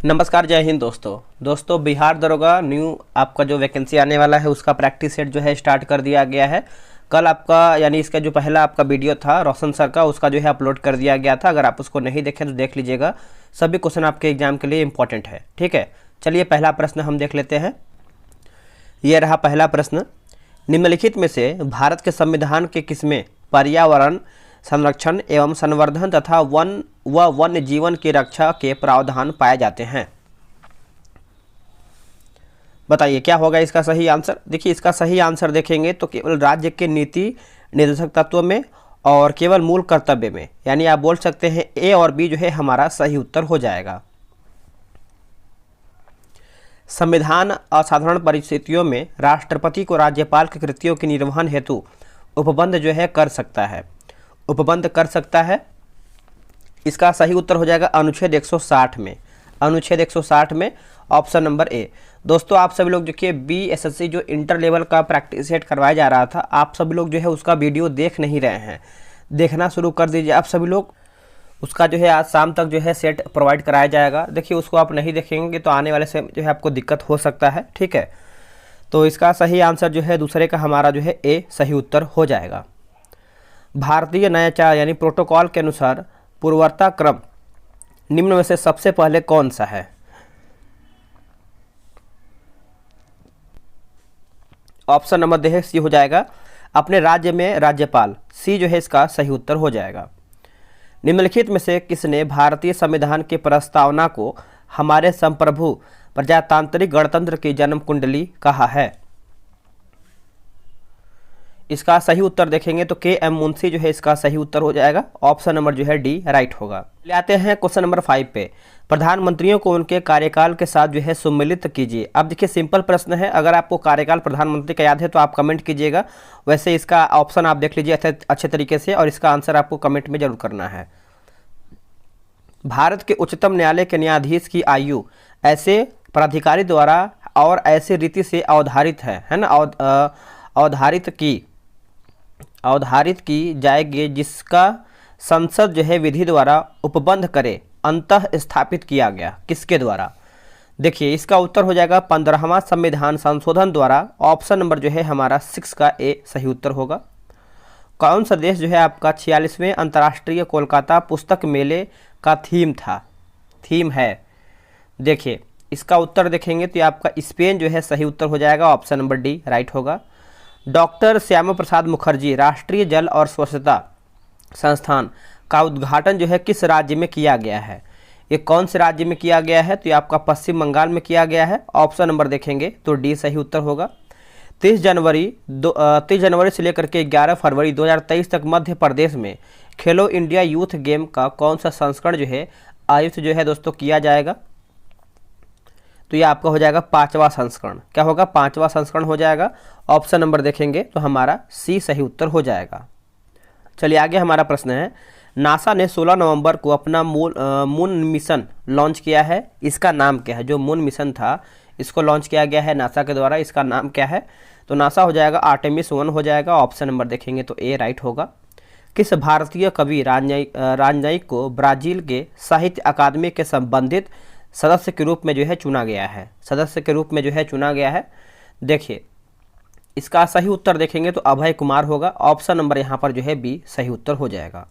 नमस्कार, जय हिंद दोस्तों बिहार दरोगा न्यू आपका जो वैकेंसी आने वाला है उसका प्रैक्टिस सेट जो है स्टार्ट कर दिया गया है। कल आपका यानी इसका जो पहला आपका वीडियो था रोशन सर का, उसका जो है अपलोड कर दिया गया था। अगर आप उसको नहीं देखें तो देख लीजिएगा, सभी क्वेश्चन आपके एग्जाम के लिए इंपॉर्टेंट है। ठीक है, चलिए पहला प्रश्न हम देख लेते हैं। यह रहा पहला प्रश्न। निम्नलिखित में से भारत के संविधान के किसमें पर्यावरण संरक्षण एवं संवर्धन तथा वन्य जीवन की रक्षा के प्रावधान पाए जाते हैं? बताइए क्या होगा इसका सही आंसर। देखिए, इसका सही आंसर देखेंगे तो केवल राज्य के नीति निर्देशक तत्व में और केवल मूल कर्तव्य में, यानी आप बोल सकते हैं ए और बी जो है हमारा सही उत्तर हो जाएगा। संविधान असाधारण परिस्थितियों में राष्ट्रपति को राज्यपाल की कृतियों के निर्वहन हेतु उपबंध जो है कर सकता है, उपबंध कर सकता है। इसका सही उत्तर हो जाएगा अनुच्छेद 160 में, अनुच्छेद 160 में ऑप्शन नंबर ए। दोस्तों आप सभी लोग देखिए BSSC जो इंटर लेवल का प्रैक्टिस सेट करवाया जा रहा था, आप सभी लोग जो है उसका वीडियो देख नहीं रहे हैं, देखना शुरू कर दीजिए आप सभी लोग। उसका जो है आज शाम तक जो है सेट प्रोवाइड कराया जाएगा। देखिए उसको आप नहीं देखेंगे तो आने वाले समय जो है आपको दिक्कत हो सकता है। ठीक है, तो इसका सही आंसर जो है दूसरे का हमारा जो है ए सही उत्तर हो जाएगा। भारतीय नयाचार यानी प्रोटोकॉल के अनुसार पूर्वता क्रम निम्न में से सबसे पहले कौन सा है? ऑप्शन नंबर देखें सी हो जाएगा, अपने राज्य में राज्यपाल। सी जो है इसका सही उत्तर हो जाएगा। निम्नलिखित में से किसने भारतीय संविधान की प्रस्तावना को हमारे संप्रभु प्रजातांत्रिक गणतंत्र की जन्म कुंडली कहा है? इसका सही उत्तर देखेंगे तो KM मुंशी जो है इसका सही उत्तर हो जाएगा। ऑप्शन नंबर जो है डी राइट होगा। ले आते हैं क्वेश्चन नंबर 5 पे। प्रधानमंत्रियों को उनके कार्यकाल के साथ जो है सम्मिलित कीजिए। अब देखिए सिंपल प्रश्न है, अगर आपको कार्यकाल प्रधानमंत्री का याद है तो आप कमेंट कीजिएगा, वैसे इसका ऑप्शन आप देख लीजिए अच्छे तरीके से और इसका आंसर आपको कमेंट में जरूर करना है। भारत के उच्चतम न्यायालय के न्यायाधीश की आयु ऐसे प्राधिकारी द्वारा और ऐसे रीति से अवधारित है ना, अवधारित की जाएगी जिसका संसद जो है विधि द्वारा उपबंध करे, अंतः स्थापित किया गया। किसके द्वारा? देखिए इसका उत्तर हो जाएगा 15वां संविधान संशोधन द्वारा। ऑप्शन नंबर जो है हमारा 6 का ए सही उत्तर होगा। कौन सा देश जो है आपका 46वें अंतर्राष्ट्रीय कोलकाता पुस्तक मेले का थीम है? देखिए इसका उत्तर देखेंगे तो आपका स्पेन जो है सही उत्तर हो जाएगा। ऑप्शन नंबर डी राइट होगा। डॉक्टर श्यामा प्रसाद मुखर्जी राष्ट्रीय जल और स्वच्छता संस्थान का उद्घाटन जो है किस राज्य में किया गया है? ये कौन से राज्य में किया गया है? तो ये आपका पश्चिम बंगाल में किया गया है। ऑप्शन नंबर देखेंगे तो डी सही उत्तर होगा। 30 जनवरी से लेकर के 11 फरवरी 2023 तक मध्य प्रदेश में खेलो इंडिया यूथ गेम का कौन सा संस्करण जो है आयोजित जो है दोस्तों किया जाएगा? तो ये आपका हो जाएगा 5वां संस्करण। क्या होगा? 5वां संस्करण हो जाएगा। ऑप्शन नंबर देखेंगे तो हमारा सी सही उत्तर हो जाएगा। चलिए आगे हमारा प्रश्न है। नासा ने 16 नवंबर को अपना मून मिशन लॉन्च किया है। इसका नाम क्या है? जो मून मिशन था इसको लॉन्च किया गया है नासा के द्वारा, इसका नाम क्या है? तो नासा हो जाएगा आर्टेमिस 1 हो जाएगा। ऑप्शन नंबर देखेंगे तो ए राइट होगा। किस भारतीय कवि राजनयिक को ब्राज़ील के साहित्य अकादमी के संबंधित सदस्य के रूप में जो है चुना गया है? सदस्य के रूप में जो है चुना गया है। देखिए इसका सही उत्तर देखेंगे तो अभय कुमार होगा। ऑप्शन नंबर यहाँ पर जो है बी सही उत्तर हो जाएगा।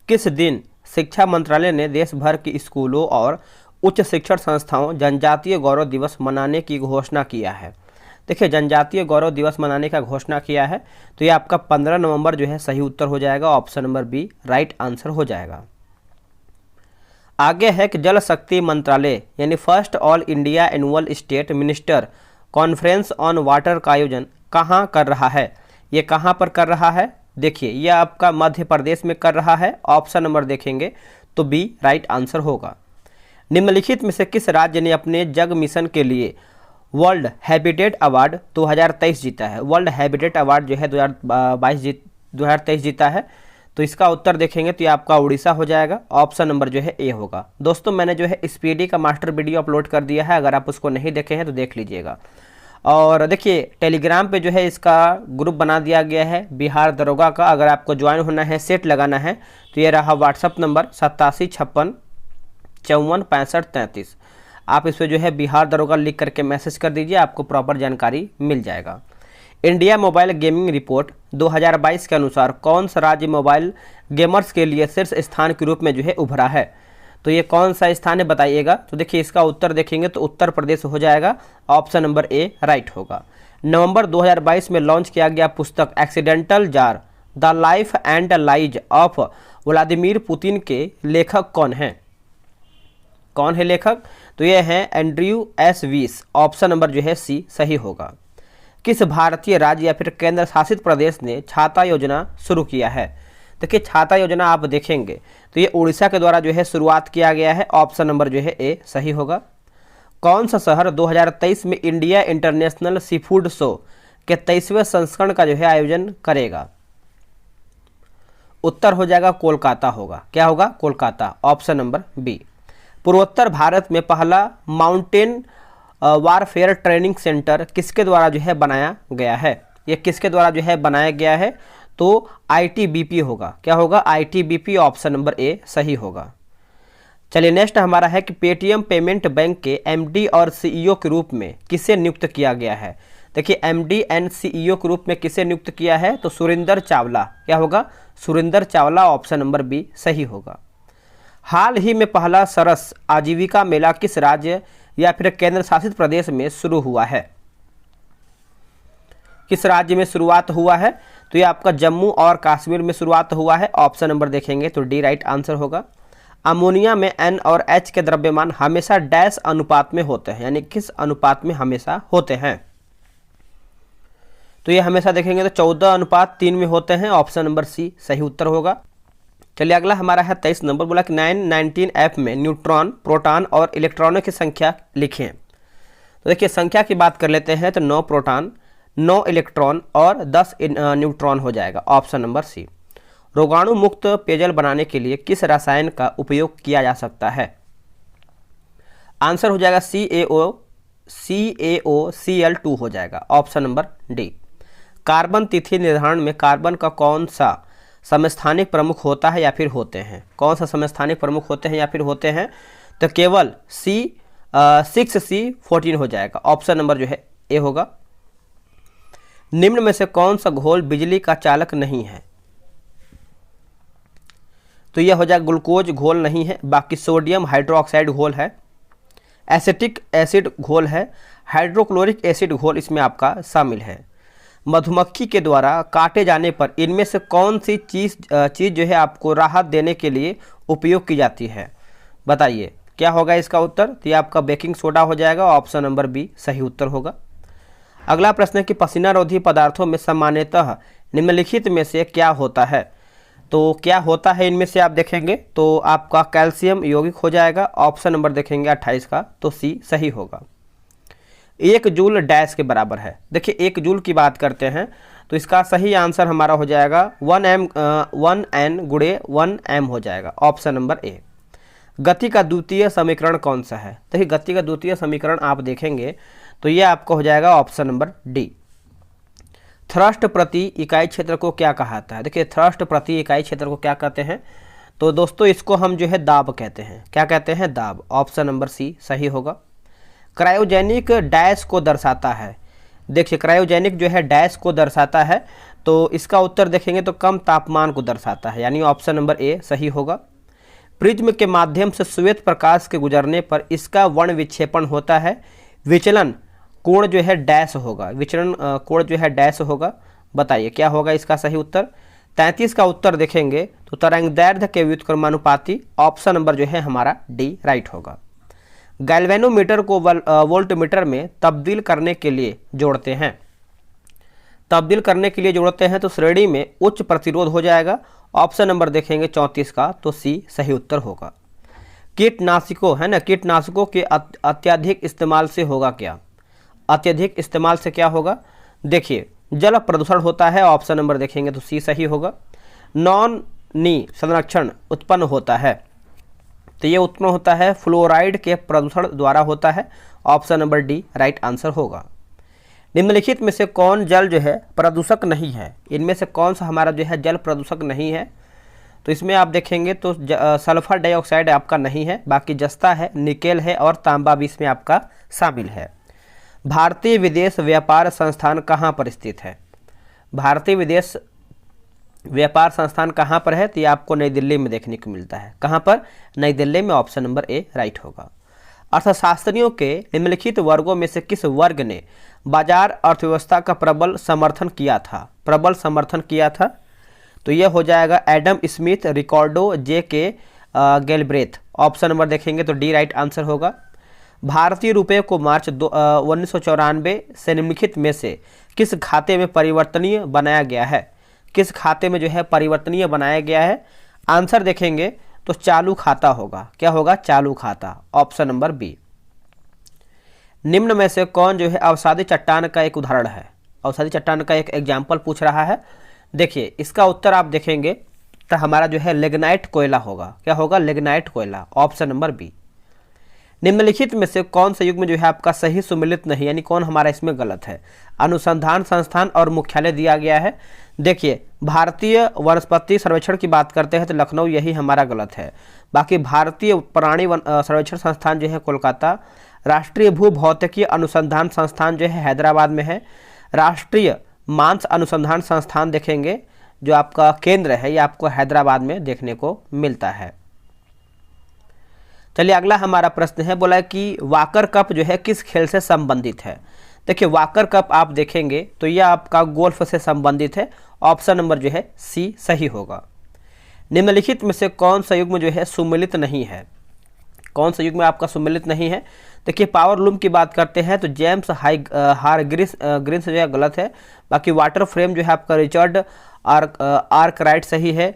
किस दिन शिक्षा मंत्रालय ने देश भर के स्कूलों और उच्च शिक्षण संस्थाओं जनजातीय गौरव दिवस मनाने की घोषणा किया है? देखिए जनजातीय गौरव दिवस मनाने का घोषणा किया है तो ये आपका 15 नवंबर जो है सही उत्तर हो जाएगा। Option number B right answer हो जाएगा। आगे है कि जल शक्ति मंत्रालय यानी first all India annual state minister conference on water का आयोजन कहाँ कर रहा है? ये कहाँ पर कर रहा है? देखिए ये आपका मध्य प्रदेश में कर रहा है। ऑप्शन नंबर देखेंगे तो बी राइट आंसर होगा। निम्नलिखित में से किस राज्य ने अपने जग मिशन के लिए वर्ल्ड हैबिटेट अवार्ड 2023 जीता है? वर्ल्ड हैबिटेट अवार्ड जो है 2023 जीता है। तो इसका उत्तर देखेंगे तो ये आपका उड़ीसा हो जाएगा। ऑप्शन नंबर जो है ए होगा। दोस्तों मैंने जो है स्पीडी का मास्टर वीडियो अपलोड कर दिया है, अगर आप उसको नहीं देखे हैं तो देख लीजिएगा। और देखिए टेलीग्राम पे जो है इसका ग्रुप बना दिया गया है बिहार दरोगा का। अगर आपको ज्वाइन होना है, सेट लगाना है तो ये रहा व्हाट्सअप नंबर 8756546533। आप इस पर जो है बिहार दरोगा लिख करके मैसेज कर दीजिए, आपको प्रॉपर जानकारी मिल जाएगा। इंडिया मोबाइल गेमिंग रिपोर्ट 2022 के अनुसार कौन सा राज्य मोबाइल गेमर्स के लिए शीर्ष स्थान के रूप में जो है उभरा है? तो ये कौन सा स्थान है बताइएगा। तो देखिए इसका उत्तर देखेंगे तो उत्तर प्रदेश हो जाएगा, ऑप्शन नंबर ए राइट होगा। नवंबर 2022 में लॉन्च किया गया पुस्तक accidental jar the life and lies of Vladimir Putin के लेखक कौन हैं? कौन है लेखक? तो ये हैं एंड्रयू एस वीस, ऑप्शन नंबर जो है सी सही होगा। किस भारतीय राज्य या फिर केंद्र शासित प्रदेश ने छाता योजना शुरू किया है? देखिए छाता योजना आप देखेंगे तो ये उड़ीसा के द्वारा जो है शुरुआत किया गया है, ऑप्शन नंबर जो है ए सही होगा। कौन सा शहर 2023 में India international sea food show के 23वें संस्करण का जो है आयोजन करेगा? उत्तर हो जाएगा कोलकाता होगा। क्या होगा? Kolkata, option number B. पूर्वोत्तर भारत में पहला माउंटेन वारफेयर ट्रेनिंग सेंटर किसके द्वारा जो है बनाया गया है? ये किसके द्वारा जो है बनाया गया है? तो आईटीबीपी होगा। क्या होगा? आईटीबीपी, ऑप्शन नंबर ए सही होगा। चलिए नेक्स्ट हमारा है कि पेटीएम पेमेंट बैंक के एमडी और सीईओ के रूप में किसे नियुक्त किया गया है? देखिए एमडी एंड सीईओ के रूप में किसे नियुक्त किया है? तो सुरेंद्र चावला। क्या होगा? Surendra Chawla, option number B सही होगा। हाल ही में पहला सरस आजीविका मेला किस राज्य या फिर केंद्र शासित प्रदेश में शुरू हुआ है? किस राज्य में शुरुआत हुआ है? तो ये आपका जम्मू और कश्मीर में शुरुआत हुआ है, ऑप्शन नंबर देखेंगे तो डी राइट आंसर होगा। अमोनिया में एन और एच के द्रव्यमान हमेशा डैश अनुपात में होते हैं, यानी किस अनुपात में हमेशा होते हैं? तो ये हमेशा देखेंगे तो 14:3 में होते हैं, ऑप्शन नंबर सी सही उत्तर होगा। चलिए अगला हमारा है 23 नंबर, बोला कि 919F में न्यूट्रॉन, प्रोटॉन और इलेक्ट्रॉनों की संख्या लिखें। तो देखिए संख्या की बात कर लेते हैं तो 9 प्रोटॉन, 9 इलेक्ट्रॉन और 10 न्यूट्रॉन हो जाएगा, ऑप्शन नंबर सी। रोगाणु मुक्त पेयजल बनाने के लिए किस रसायन का उपयोग किया जा सकता है? आंसर हो जाएगा CaOCl2 हो जाएगा, ऑप्शन नंबर डी। कार्बन तिथि निर्धारण में कार्बन का कौन सा समस्थानिक प्रमुख होता है या फिर होते हैं? कौन सा समस्थानिक प्रमुख होते हैं या फिर होते हैं? तो केवल 6C14 हो जाएगा, ऑप्शन नंबर जो है ए होगा। निम्न में से कौन सा घोल बिजली का चालक नहीं है? तो यह हो जाएगा ग्लूकोज घोल नहीं है, बाकी सोडियम हाइड्रोक्साइड घोल है, एसिटिक एसिड घोल है, हाइड्रोक्लोरिक एसिड घोल इसमें आपका शामिल है। मधुमक्खी के द्वारा काटे जाने पर इनमें से कौन सी चीज़ जो है आपको राहत देने के लिए उपयोग की जाती है? बताइए क्या होगा इसका उत्तर? तो ये आपका बेकिंग सोडा हो जाएगा, ऑप्शन नंबर बी सही उत्तर होगा। अगला प्रश्न है कि पसीना रोधी पदार्थों में सामान्यतः निम्नलिखित में से क्या होता है? तो क्या होता है इनमें से आप देखेंगे तो आपका कैल्शियम यौगिक हो जाएगा, ऑप्शन नंबर देखेंगे 28 का तो सी सही होगा। 1 जूल डैश के बराबर है। देखिए 1 जूल की बात करते हैं तो इसका सही आंसर हमारा हो जाएगा 1n गुणे 1m हो जाएगा, ऑप्शन नंबर ए। गति का द्वितीय समीकरण कौन सा है? देखिए गति का द्वितीय समीकरण आप देखेंगे तो ये आपको हो जाएगा ऑप्शन नंबर डी। थ्रस्ट प्रति इकाई क्षेत्र को क्या कहाता है? देखिए थ्रस्ट प्रति इकाई क्षेत्र को क्या कहते हैं? तो दोस्तों इसको हम जो है दाब कहते हैं। क्या कहते हैं? दाब, ऑप्शन नंबर सी सही होगा। क्रायोजेनिक डैश को दर्शाता है। देखिए क्रायोजेनिक जो है डैश को दर्शाता है, तो इसका उत्तर देखेंगे तो कम तापमान को दर्शाता है, यानी ऑप्शन नंबर ए सही होगा। प्रिज्म के माध्यम से श्वेत प्रकाश के गुजरने पर इसका वर्ण विक्षेपण होता है, विचलन कोण जो है डैश होगा, विचलन कोण जो है डैश होगा। बताइए क्या होगा इसका सही उत्तर? 33 का उत्तर देखेंगे तो तरंगदैर्घ्य के व्युत्क्रमानुपाती, ऑप्शन नंबर जो है हमारा डी राइट होगा। गैल्वेनोमीटर को वोल्टमीटर में तब्दील करने के लिए जोड़ते हैं। तब्दील करने के लिए जोड़ते हैं तो श्रेणी में उच्च प्रतिरोध हो जाएगा, ऑप्शन नंबर देखेंगे 34 का तो सी सही उत्तर होगा। कीटनाशकों है ना, कीटनाशकों के अत्यधिक इस्तेमाल से होगा क्या? अत्यधिक इस्तेमाल से क्या होगा? देखिए जल प्रदूषण होता है, ऑप्शन नंबर देखेंगे तो सी सही होगा। नॉन नी संरक्षण उत्पन्न होता है, तो ये उत्पन्न होता है फ्लोराइड के प्रदूषण द्वारा होता है, option number D right answer होगा। निम्नलिखित में से कौन जल जो है प्रदूषक नहीं है? इनमें से कौन सा हमारा जो है जल प्रदूषक नहीं है? तो इसमें आप देखेंगे तो सल्फर डाइऑक्साइड आपका नहीं है, बाकी जस्ता है, निकेल है और तांबा भी इसमें आपका शामिल है। भारतीय विदेश व्यापार संस्थान कहाँ पर स्थित है? भारतीय विदेश व्यापार संस्थान कहाँ पर है? तो ये आपको नई दिल्ली में देखने को मिलता है। कहाँ पर? नई दिल्ली में। ऑप्शन नंबर ए राइट होगा। अर्थशास्त्रियों के निम्नलिखित वर्गों में से किस वर्ग ने बाजार अर्थव्यवस्था का प्रबल समर्थन किया था? प्रबल समर्थन किया था तो यह हो जाएगा एडम स्मिथ, रिकॉर्डो, जे के गैलब्रेथ। ऑप्शन नंबर देखेंगे तो डी राइट आंसर होगा। भारतीय रुपये को मार्च 1994 से निम्नलिखित में से किस खाते में परिवर्तनीय बनाया गया है? किस खाते में जो है परिवर्तनीय बनाया गया है? आंसर देखेंगे तो चालू खाता होगा। क्या होगा? चालू खाता। Option number B. निम्न में से कौन जो है अवसादी चट्टान का एक उदाहरण है? अवसादी चट्टान का एक एग्जाम्पल पूछ रहा है। देखिए इसका उत्तर आप देखेंगे तो हमारा जो है लिग्नाइट कोयला होगा। क्या होगा? लिग्नाइट कोयला। Option number B. निम्नलिखित में से कौन सा युग्म जो है आपका सही सुमेलित नहीं, यानी कौन हमारा इसमें गलत है? अनुसंधान संस्थान और मुख्यालय दिया गया है। देखिए भारतीय वनस्पति सर्वेक्षण की बात करते हैं तो लखनऊ, यही हमारा गलत है। बाकी भारतीय प्राणी सर्वेक्षण संस्थान जो है कोलकाता, राष्ट्रीय भू भौतिकी अनुसंधान संस्थान जो है हैदराबाद में है, राष्ट्रीय मांस अनुसंधान संस्थान देखेंगे जो आपका केंद्र है ये आपको हैदराबाद में देखने को मिलता है। चलिए अगला हमारा प्रश्न है, बोला कि वाकर कप जो है किस खेल से संबंधित है? देखिए वाकर कप आप देखेंगे तो यह आपका गोल्फ से संबंधित है। ऑप्शन नंबर जो है सी सही होगा। निम्नलिखित में से कौन सा युग्म जो है सुमेलित नहीं है? कौन सा युग्म आपका सुमेलित नहीं है? देखिए पावर लूम की बात करते हैं तो जेम्स हारग्रीव्स जो है गलत है। बाकी वाटर फ्रेम जो है आपका रिचर्ड आर्कराइट सही है।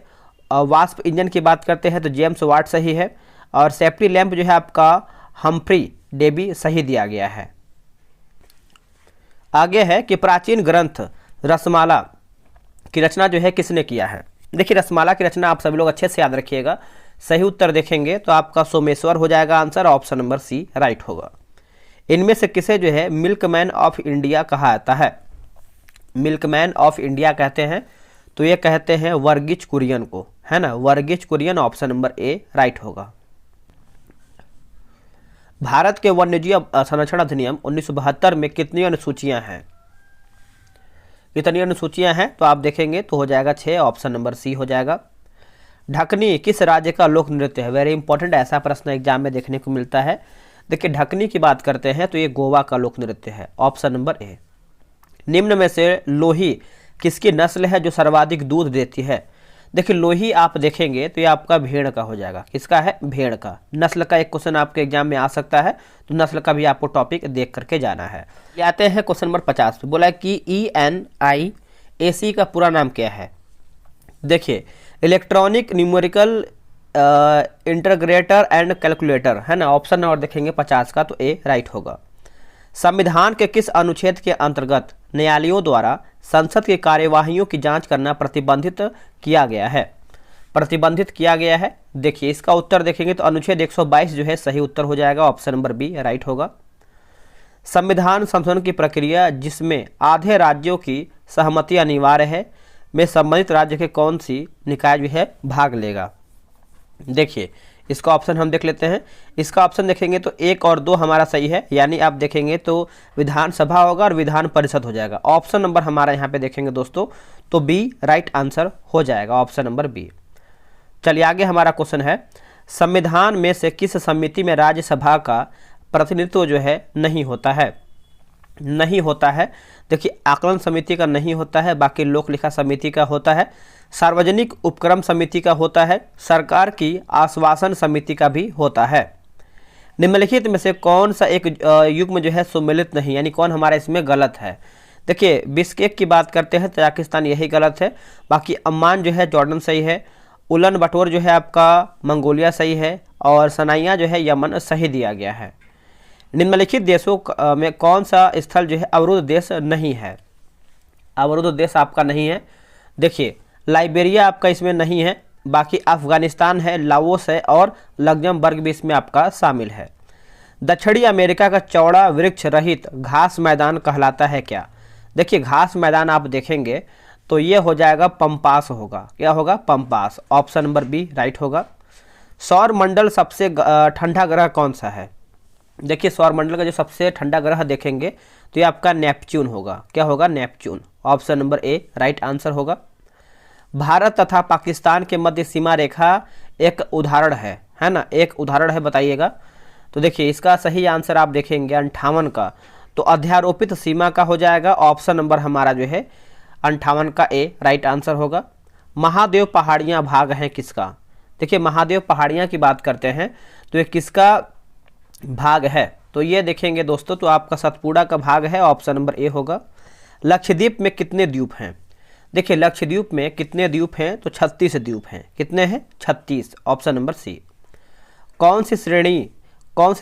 वास्प इंजन की बात करते हैं तो जेम्स वाट सही है। और सेफ्टी लैंप जो है आपका हम्फ्री डेवी सही दिया गया है। आगे है कि प्राचीन ग्रंथ रसमाला की रचना जो है किसने किया है? देखिए रसमाला की रचना आप सभी लोग अच्छे से याद रखिएगा। सही उत्तर देखेंगे तो आपका सोमेश्वर हो जाएगा answer. Option number C right होगा। इनमें से किसे जो है मिल्कमैन ऑफ इंडिया कहा जाता है? मिल्कमैन ऑफ इंडिया कहते हैं तो ये कहते हैं वर्गीज कुरियन को, है ना, Verghese Kurien. Option number A right होगा। भारत के वन्यजीव संरक्षण अधिनियम 1972 में कितनी अनुसूचियां हैं? कितनी अनुसूचियां हैं तो आप देखेंगे तो हो जाएगा 6। ऑप्शन नंबर सी हो जाएगा। ढकनी किस राज्य का लोक नृत्य है? वेरी इंपॉर्टेंट, ऐसा प्रश्न एग्जाम में देखने को मिलता है। देखिए ढकनी की बात करते हैं तो ये गोवा का लोक नृत्य है। ऑप्शन नंबर ए। निम्न में से लोही किसकी नस्ल है जो सर्वाधिक दूध देती है? देखिए लोही आप देखेंगे तो ये आपका भेड़ का हो जाएगा। किसका है? भेड़ का। नस्ल का एक क्वेश्चन आपके एग्जाम में आ सकता है तो नस्ल का भी आपको टॉपिक देख करके जाना है। ये आते हैं क्वेश्चन नंबर 50 पे। बोला कि ENIAC का पूरा नाम क्या है? देखिए electronic numerical integrator and calculator, है ना। ऑप्शन नंबर देखेंगे 50 का तो ए राइट होगा। संविधान के किस अनुच्छेद के अंतर्गत न्यायालयों द्वारा संसद की कार्यवाहियों की जांच करना प्रतिबंधित किया गया है? प्रतिबंधित किया गया है। देखिए इसका उत्तर देखेंगे तो अनुच्छेद 122 जो है सही उत्तर हो जाएगा। ऑप्शन नंबर बी राइट होगा। संविधान संशोधन की प्रक्रिया जिसमें आधे राज्यों की सहमति अनिवार्य है में संबंधित राज्य के कौन सी निकाय जो है भाग लेगा? देखिए इसका ऑप्शन हम देख लेते हैं। इसका ऑप्शन देखेंगे तो 1 और 2 हमारा सही है, यानी आप देखेंगे तो विधानसभा होगा और विधान परिषद हो जाएगा। ऑप्शन नंबर हमारा यहाँ पे देखेंगे दोस्तों तो बी राइट आंसर हो जाएगा। Option number B. चलिए आगे हमारा क्वेश्चन है, संविधान में से किस समिति में राज्यसभा का प्रतिनिधित्व जो है नहीं होता है? नहीं होता है। देखिए आकलन समिति का नहीं होता है, बाकी लोक लेखा समिति का होता है, सार्वजनिक उपक्रम समिति का होता है, सरकार की आश्वासन समिति का भी होता है। निम्नलिखित में से कौन सा एक युग्म जो है सुमेलित नहीं, यानी कौन हमारा इसमें गलत है? देखिए बिस्केक की बात करते हैं तजाकिस्तान, यही गलत है। बाकी अम्मान जो है जॉर्डन सही है, उलन बटोर जो है आपका मंगोलिया सही है, और सनाइया जो है यमन सही दिया गया है। निम्नलिखित देशों में कौन सा स्थल जो है अवरुद्ध देश नहीं है? अवरुद्ध देश आपका नहीं है। देखिए लाइबेरिया आपका इसमें नहीं है, बाकी अफगानिस्तान है, लाओस है और लग्जमबर्ग भी इसमें आपका शामिल है। दक्षिणी अमेरिका का चौड़ा वृक्ष रहित घास मैदान कहलाता है क्या? देखिए घास मैदान आप देखेंगे तो ये हो जाएगा पंपास होगा। क्या होगा? Pampas. Option number B right होगा। सौर मंडल सबसे ठंडा ग्रह कौन सा है? देखिए सौर मंडल का जो सबसे ठंडा ग्रह देखेंगे तो ये आपका नेपच्यून होगा। क्या होगा? Neptune. Option number A right answer होगा। भारत तथा पाकिस्तान के मध्य सीमा रेखा एक उदाहरण है ना, एक उदाहरण है, बताइएगा। तो देखिए इसका सही आंसर आप देखेंगे 58 का, तो अध्यारोपित सीमा का हो जाएगा ऑप्शन नंबर हमारा जो है 58 का ए राइट आंसर होगा। महादेव पहाड़ियाँ भाग हैं किसका? देखिए महादेव पहाड़ियाँ की बात करते हैं तो ये किसका भाग है? तो ये देखेंगे दोस्तों तो आपका सतपुड़ा का भाग है, ऑप्शन नंबर ए होगा। लक्षद्वीप में कितने द्वीप हैं? देखिए लक्षद्वीप में कितने द्वीप हैं? तो 36 द्वीप हैं। कितने हैं? 36। Option number C. कौन सी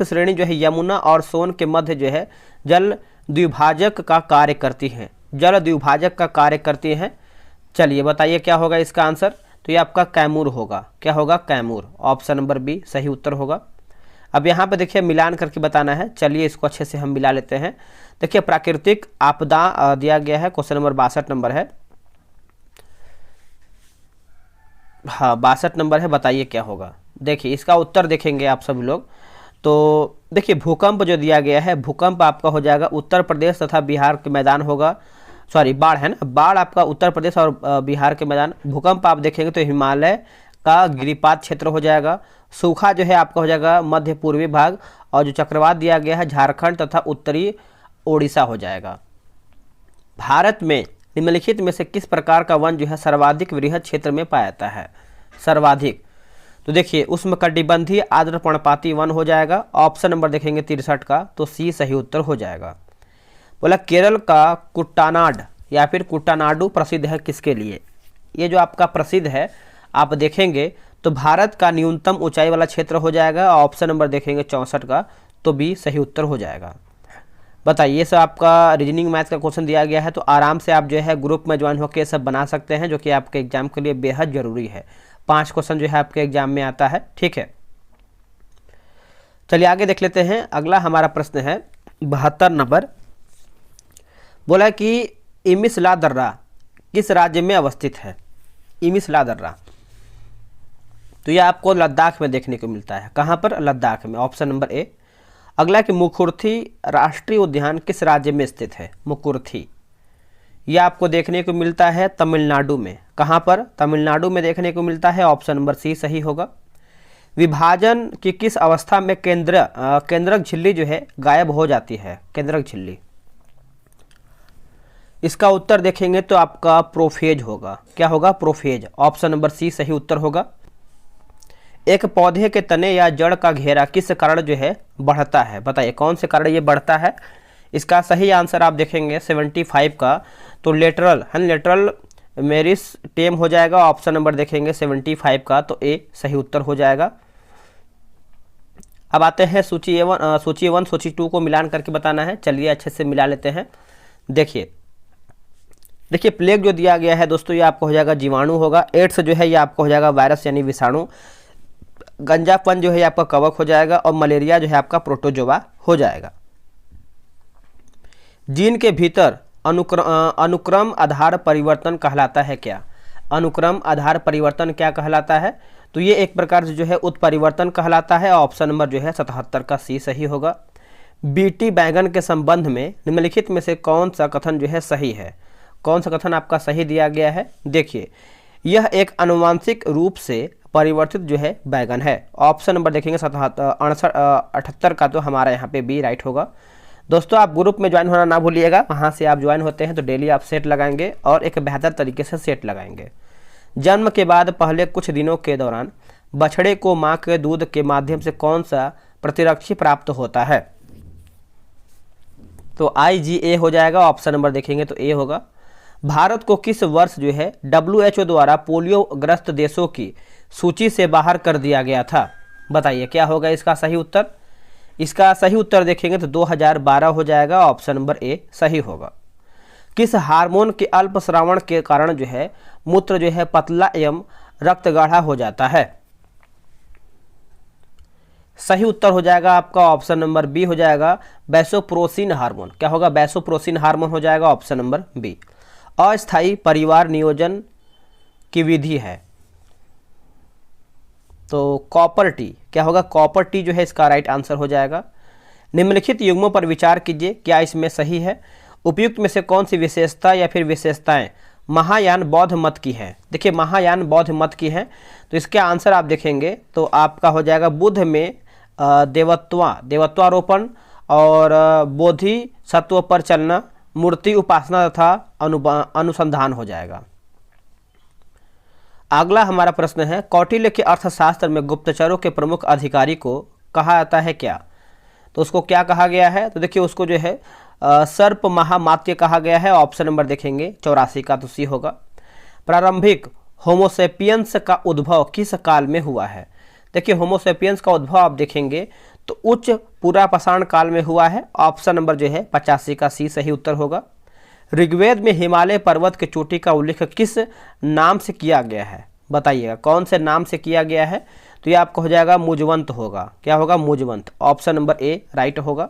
श्रेणी जो है यमुना और सोन के मध्य जो है जल द्विभाजक का कार्य करती है? जल द्विभाजक का कार्य करती हैं। चलिए बताइए क्या होगा इसका आंसर? तो ये आपका कैमूर होगा। क्या होगा? कैमूर। ऑप्शन नंबर बी सही उत्तर होगा। अब यहाँ पे देखिए मिलान करके बताना है। चलिए इसको अच्छे से हम मिला लेते हैं। देखिए प्राकृतिक आपदा दिया गया है, क्वेश्चन नंबर 62 नंबर है। हाँ 62 नंबर है, बताइए क्या होगा। देखिए इसका उत्तर देखेंगे आप सभी लोग तो देखिए भूकंप जो दिया गया है, भूकंप आपका हो जाएगा उत्तर प्रदेश तथा बिहार के मैदान होगा। सॉरी बाढ़ है ना, बाढ़ आपका उत्तर प्रदेश और बिहार के मैदान। भूकंप आप देखेंगे तो हिमालय का गिरिपात क्षेत्र हो जाएगा। सूखा जो है आपका हो जाएगा मध्य पूर्वी भाग, और जो चक्रवात दिया गया है झारखंड तथा उत्तरी ओडिशा हो जाएगा। भारत में निम्नलिखित में से किस प्रकार का वन जो है सर्वाधिक वृहद क्षेत्र में पाया जाता है? सर्वाधिक, तो देखिए उष्णकटिबंधीय आर्द्र पर्णपाती वन हो जाएगा। ऑप्शन नंबर देखेंगे 63 का, तो सी सही उत्तर हो जाएगा। बोला केरल का कुट्टानाड या फिर कुट्टानाडु प्रसिद्ध है किसके लिए? ये जो आपका प्रसिद्ध है आप देखेंगे तो भारत का न्यूनतम ऊंचाई वाला क्षेत्र हो जाएगा। ऑप्शन नंबर देखेंगे 64 का, तो बी सही उत्तर हो जाएगा। बताइए ये सब आपका रीजनिंग मैथ का क्वेश्चन दिया गया है, तो आराम से आप जो है ग्रुप में ज्वाइन होकर सब बना सकते हैं, जो कि आपके एग्जाम के लिए बेहद जरूरी है। 5 क्वेश्चन जो है आपके एग्जाम में आता है। ठीक है, चलिए आगे देख लेते हैं। अगला हमारा प्रश्न है 72 नंबर। बोला कि इमिसला दर्रा किस राज्य में अवस्थित है? इमिसला दर्रा, तो यह आपको लद्दाख में देखने को मिलता है। कहाँ पर? लद्दाख में। ऑप्शन नंबर ए। अगला कि मुकुर्थी राष्ट्रीय उद्यान किस राज्य में स्थित है? मुकुर्थी, यह आपको देखने को मिलता है तमिलनाडु में। कहाँ पर? तमिलनाडु में देखने को मिलता है। ऑप्शन नंबर सी सही होगा। विभाजन की किस अवस्था में केंद्रक झिल्ली जो है गायब हो जाती है? केंद्रक झिल्ली, इसका उत्तर देखेंगे तो आपका प्रोफेज होगा। क्या होगा? प्रोफेज। ऑप्शन नंबर सी सही उत्तर होगा। एक पौधे के तने या जड़ का घेरा किस कारण जो है बढ़ता है? बताइए कौन से कारण ये बढ़ता है? इसका सही आंसर आप देखेंगे 75 का, तो लेटरल है, लेटरल मेरिस्टेम हो जाएगा। ऑप्शन नंबर देखेंगे 75 का, तो ए सही उत्तर हो जाएगा। अब आते हैं सूची 1 सूची 2 को मिलान करके बताना है। चलिए अच्छे से मिला लेते हैं। देखिए प्लेग जो दिया गया है दोस्तों ये आपको हो जाएगा जीवाणु होगा। एड्स जो है ये आपको हो जाएगा वायरस यानी विषाणु। गंजापन जो है आपका कवक हो जाएगा, और मलेरिया जो है आपका प्रोटोजोआ हो जाएगा। जीन के भीतर अनुक्रम आधार परिवर्तन कहलाता है क्या? अनुक्रम आधार परिवर्तन क्या कहलाता है? तो ये एक प्रकार से जो है उत्परिवर्तन कहलाता है। ऑप्शन नंबर जो है 77 का सी सही होगा। बीटी बैंगन के संबंध में निम्नलिखित में से कौन सा कथन जो है सही है? कौन सा कथन आपका सही दिया गया है? देखिए यह एक आनुवांशिक रूप से परिवर्तित जो है बैगन है। ऑप्शन नंबर देखेंगे 78 का, तो हमारा यहाँ पे बी राइट होगा। दोस्तों आप ग्रुप में ज्वाइन होना ना भूलिएगा। वहाँ से आप ज्वाइन होते हैं तो डेली आप सेट लगाएंगे और एक बेहतर तरीके से सेट लगाएंगे। जन्म के बाद पहले कुछ दिनों के दौरान बछड़े को माँ के दूध के माध्यम से कौन सा प्रतिरक्षी प्राप्त होता है? तो IgA हो जाएगा। ऑप्शन नंबर देखेंगे तो ए होगा। भारत को किस वर्ष जो है WHO द्वारा पोलियो ग्रस्त देशों की सूची से बाहर कर दिया गया था? बताइए क्या होगा इसका सही उत्तर? इसका सही उत्तर देखेंगे तो 2012 हो जाएगा। ऑप्शन नंबर ए सही होगा। किस हार्मोन के अल्पस्रावन के कारण जो है मूत्र जो है पतला एवं रक्त गाढ़ा हो जाता है? सही उत्तर हो जाएगा आपका ऑप्शन नंबर बी हो जाएगा वैसोप्रोसिन हार्मोन। क्या होगा? वैसोप्रोसिन हार्मोन हो जाएगा। Option number B. अस्थायी परिवार नियोजन की विधि है? तो कॉपर टी, क्या होगा? कॉपर टी जो है इसका राइट आंसर हो जाएगा। निम्नलिखित युग्मों पर विचार कीजिए, क्या इसमें सही है? उपयुक्त में से कौन सी विशेषता या फिर विशेषताएं महायान बौद्ध मत की है? देखिए महायान बौद्ध मत की है, तो इसके आंसर आप देखेंगे तो आपका हो जाएगा बुद्ध में देवत्वारोपण और बोधि सत्व पर चलना, मूर्ति उपासना तथा अनुसंधान हो जाएगा। अगला हमारा प्रश्न है, कौटिल्य के अर्थशास्त्र में गुप्तचरों के प्रमुख अधिकारी को कहा जाता है क्या? तो उसको क्या कहा गया है? तो देखिए उसको जो है सर्प महामात्य कहा गया है। ऑप्शन नंबर देखेंगे 84 का तो सी होगा। प्रारंभिक होमोसेपियंस का उद्भव किस काल में हुआ है? देखिए होमोसेपियंस का उद्भव आप देखेंगे तो उच्च पुरापाषाण काल में हुआ है। ऑप्शन नंबर जो है 85 का सी सही उत्तर होगा। ऋग्वेद में हिमालय पर्वत की चोटी का उल्लेख किस नाम से किया गया है? बताइएगा कौन से नाम से किया गया है? तो ये आपका हो जाएगा मुजवंत होगा। क्या होगा? मुजवंत। ऑप्शन नंबर ए राइट होगा।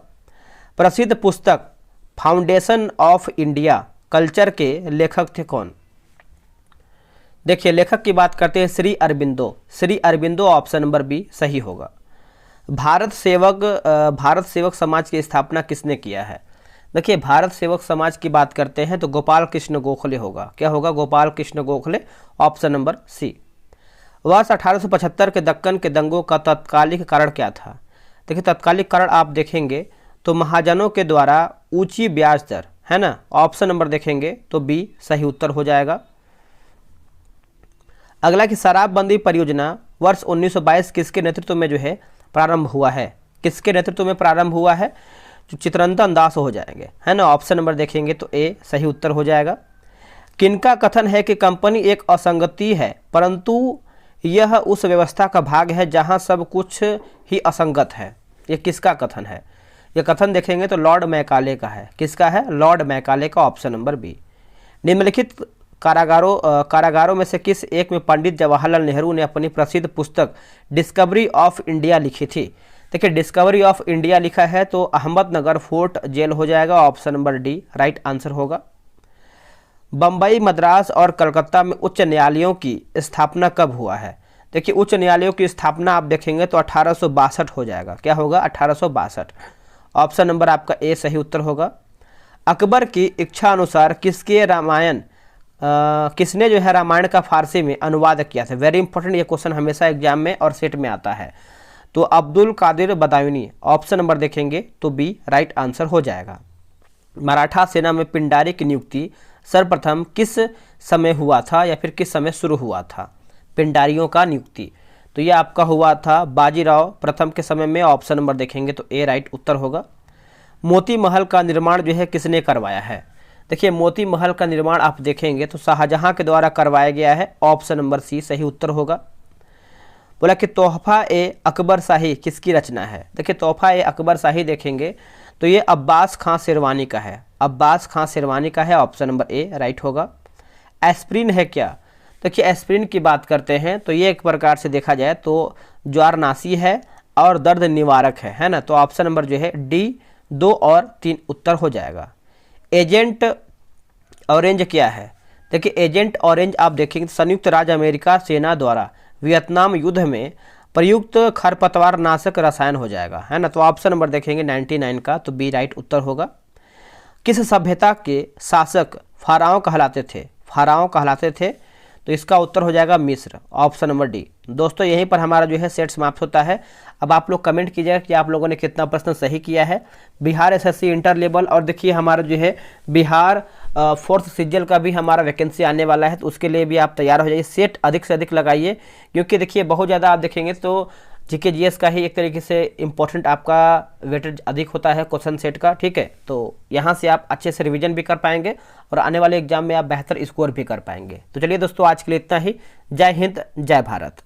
प्रसिद्ध पुस्तक फाउंडेशन ऑफ इंडिया कल्चर के लेखक थे कौन? देखिए लेखक की बात करते हैं Shri Aurobindo. Shri Aurobindo option number B सही होगा। भारत सेवक समाज की स्थापना किसने किया है? देखिए भारत सेवक समाज की बात करते हैं तो गोपाल कृष्ण गोखले होगा। क्या होगा? Gopal Krishna Gokhale. Option number C. वर्ष 1875 के दक्कन के दंगों का तत्कालिक कारण क्या था? देखिए तत्कालिक कारण आप देखेंगे तो महाजनों के द्वारा ऊंची ब्याज दर, है ना। ऑप्शन नंबर देखेंगे तो बी सही उत्तर हो जाएगा। अगला कि शराबबंदी परियोजना वर्ष 1922 किसके नेतृत्व में जो है प्रारंभ हुआ है? किसके नेतृत्व में प्रारंभ हुआ है? जो चित्ररंजन दास हो जाएंगे, है ना। ऑप्शन नंबर देखेंगे तो ए सही उत्तर हो जाएगा। किनका कथन है कि कंपनी एक असंगति है परंतु यह उस व्यवस्था का भाग है जहां सब कुछ ही असंगत है? ये किसका कथन है? यह कथन देखेंगे तो लॉर्ड मैकाले का है। किसका है? लॉर्ड मैकाले का। Option number B. निम्नलिखित कारागारों में से किस एक में पंडित जवाहरलाल नेहरू ने अपनी प्रसिद्ध पुस्तक डिस्कवरी ऑफ इंडिया लिखी थी? देखिए डिस्कवरी ऑफ इंडिया लिखा है तो अहमदनगर फोर्ट जेल हो जाएगा। Option number D right answer होगा। बम्बई, मद्रास और कलकत्ता में उच्च न्यायालयों की स्थापना कब हुआ है? देखिए उच्च न्यायालयों की स्थापना आप देखेंगे तो 1862 हो जाएगा। क्या होगा? 1862। ऑप्शन नंबर आपका ए सही उत्तर होगा। अकबर की इच्छा अनुसार किसने जो है रामायण का फारसी में अनुवाद किया था? वेरी इंपॉर्टेंट, ये क्वेश्चन हमेशा एग्जाम में और सेट में आता है। तो अब्दुल कादिर बदायूनी। ऑप्शन नंबर देखेंगे तो बी राइट आंसर हो जाएगा। मराठा सेना में पिंडारी की नियुक्ति सर्वप्रथम किस समय हुआ था या फिर किस समय शुरू हुआ था? पिंडारियों का नियुक्ति तो ये आपका हुआ था बाजीराव प्रथम के समय में। ऑप्शन नंबर देखेंगे तो ए राइट उत्तर होगा। मोती महल का निर्माण जो है किसने करवाया है? देखिए मोती महल का निर्माण आप देखेंगे तो शाहजहां के द्वारा करवाया गया है। ऑप्शन नंबर सी सही उत्तर होगा। बोला कि तोहफा ए अकबर शाही किसकी रचना है? देखिए तोहफा ए अकबर शाही देखेंगे तो ये अब्बास खां शेरवानी का है। अब्बास खां शेरवानी का है। ऑप्शन नंबर ए राइट होगा। एस्प्रिन है क्या? देखिए एस्प्रिन की बात करते हैं तो ये एक प्रकार से देखा जाए तो ज्वारनाशी है और दर्द निवारक है ना। तो ऑप्शन नंबर जो है डी 2 और 3 उत्तर हो जाएगा। एजेंट ऑरेंज क्या है? देखिए एजेंट ऑरेंज आप देखेंगे संयुक्त राज्य अमेरिका सेना द्वारा वियतनाम युद्ध में प्रयुक्त खरपतवार नाशक रसायन हो जाएगा, है ना। तो ऑप्शन नंबर देखेंगे 99 का तो बी राइट उत्तर होगा। किस सभ्यता के शासक फाराओ कहलाते थे? फाराओ कहलाते थे तो इसका उत्तर हो जाएगा मिस्र। Option number D. दोस्तों यहीं पर हमारा जो है सेट समाप्त होता है। अब आप लोग कमेंट कीजिएगा कि आप लोगों ने कितना प्रश्न सही किया है। बिहार एसएससी इंटर लेवल और देखिए हमारा जो है बिहार 4th सीजल का भी हमारा वैकेंसी आने वाला है तो उसके लिए भी आप तैयार हो जाइए। सेट अधिक से अधिक लगाइए क्योंकि देखिए बहुत ज़्यादा आप देखेंगे तो जीके जीएस का ही एक तरीके से इंपॉर्टेंट आपका वेटेज अधिक होता है क्वेश्चन सेट का, ठीक है। तो यहाँ से आप अच्छे से रिवीजन भी कर पाएंगे और आने वाले एग्जाम में आप बेहतर स्कोर भी कर पाएंगे। तो चलिए दोस्तों आज के लिए इतना ही। जय हिंद, जय भारत।